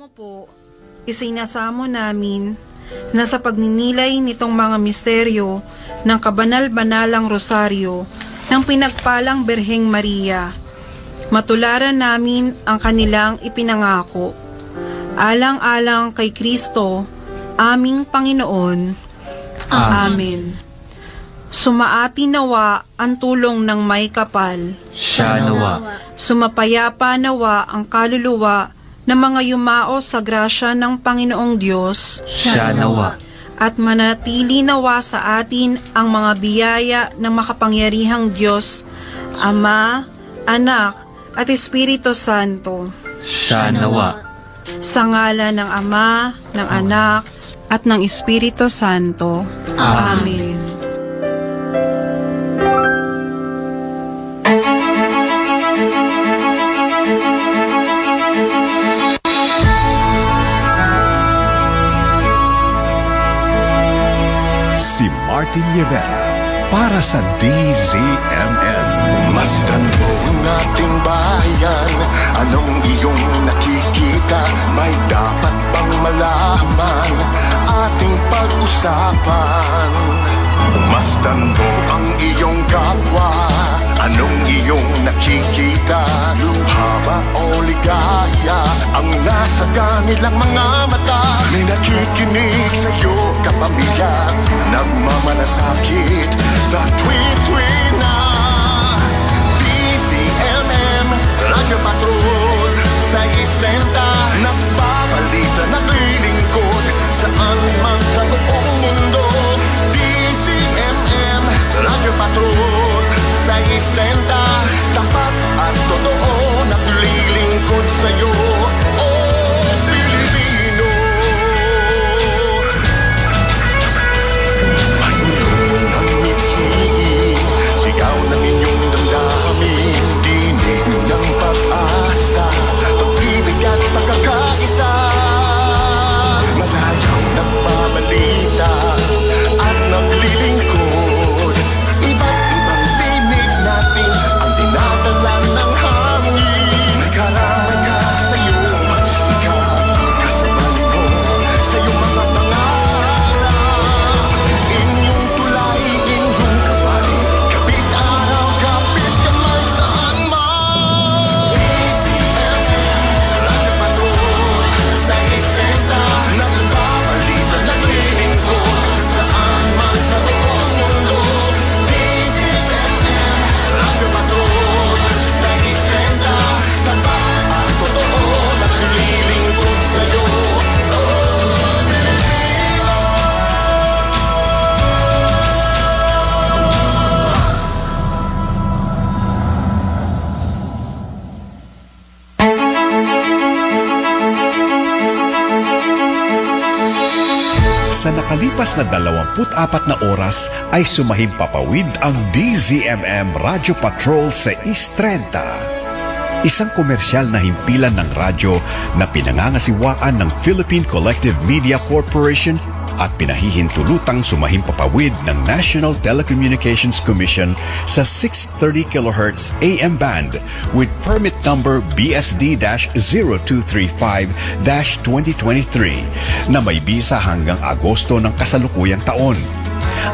mo po, isinasamo namin na sa pagninilay nitong mga misteryo ng kabanal-banalang rosaryo ng pinagpalang Birheng Maria, matularan namin ang kanilang ipinangako. Alang-alang kay Kristo, aming Panginoon. Amen. Sumaati nawa ang tulong ng may kapal. Siya nawa. Sumapayapa nawa ang kaluluwa ng mga yumao sa grasya ng Panginoong Diyos. Siya nawa. At manatili nawa sa atin ang mga biyaya ng makapangyarihang Diyos, Ama, Anak, at Espiritu Santo. Siya nawa. Sa ngalan ng Ama, ng Anak, at ng Espiritu Santo. Amen. Si Martin Rivera para sa DZMM. Masdan mo ang ating bayan. Anong iyong nakikita? May dapat bang malaman? Ating pag-usapan. Masdan mo ang iyong kapwa. Anong iyong nakikita? Luha ba o ligaya ang nasa kanilang mga mata? May nakikinig sa'yo kapamilya, nagmamalasakit sa tuwi-tuwi na. DZMM, Radyo Patrol, sa 6:30, nagbabalita, naglilingkod, saan man sa buong mundo. DZMM, Radyo Patrol, sa 6:30, tapat at totoo, naglilingkod sa'yo, oh Pilipino. Magulong ng mithi, sigaw ng inyong damdamin, dinig ng pag-asa, pag-ibig at pagkakaisa. Malayang nagbabalita at naglilingkod, iba't ibang tinig natin ang dinadala ng hangin. Nagkaramay ka sa iyong pagsisikap, kasabay mo sa iyong mga pangarap. Inyong tulay, inyong kabay, kapit araw, kapit kamay, saan man. DZMM, Radyo Patrol, sa 6:30, nagbabalita, naglilingkod, saan man sa buong mundo. DZMM, Radyo Patrol, sa 6:30, tapat at totoo, naglilingkod sa'yo, oh Pilipino. Sa nakalipas na 24 na oras ay sumahimpapawid ang DZMM Radyo Patrol sa East 30. Isang komersyal na himpilan ng radyo na pinangangasiwaan ng Philippine Collective Media Corporation at pinahihintulutang sumahimpapawid ng National Telecommunications Commission sa 630 kHz AM band with permit number BSD-0235-2023 na may bisa hanggang Agosto ng kasalukuyang taon.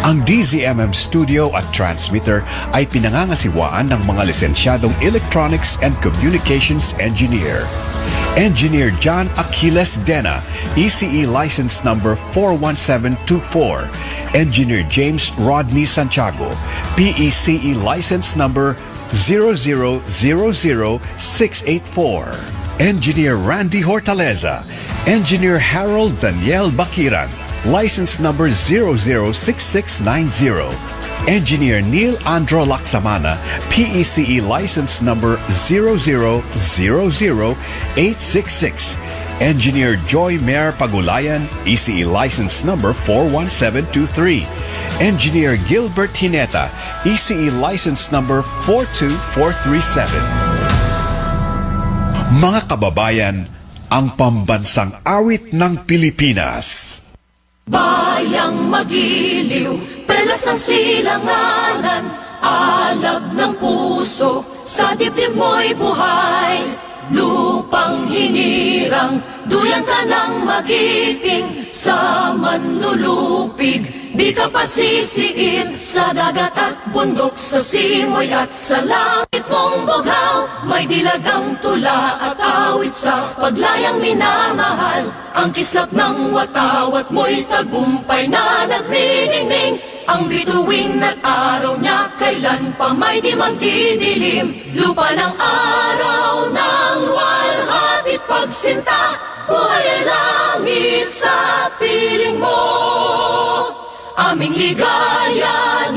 Ang DZMM studio at transmitter ay pinangangasiwaan ng mga lisensyadong Electronics and Communications Engineer. Engineer John Aquiles Dena, ECE license number 41724. Engineer James Rodney Santiago, PECE license number 0000684. Engineer Randy Hortaleza, Engineer Harold Daniel Bakiran, license number 006690. Engineer Neil Andro Laksamana, PECE license number 0000866. Engineer Joy Mayor Pagulayan, ECE license number 41723. Engineer Gilbert Hineta, ECE license number 42437. Mga kababayan, ang pambansang awit ng Pilipinas. Bayang magiliw, pelas ng silanganan, alab ng puso, sa dibdib mo'y buhay. Lupa panghinirang, duyan ka ng magiting sa manlulupig. Di ka pasisiin sa dagat at bundok, sa simoy at sa langit mong bughaw. May dilagang tula at awit sa paglayang minamahal. Ang kislap ng watawat mo'y tagumpay na nagniningning. Ang bituin at araw niya kailan pa may di magdidilim. Lupa ng araw ng walhati't pagsinta, buhay ay langit sa piling mo. Aming ligaya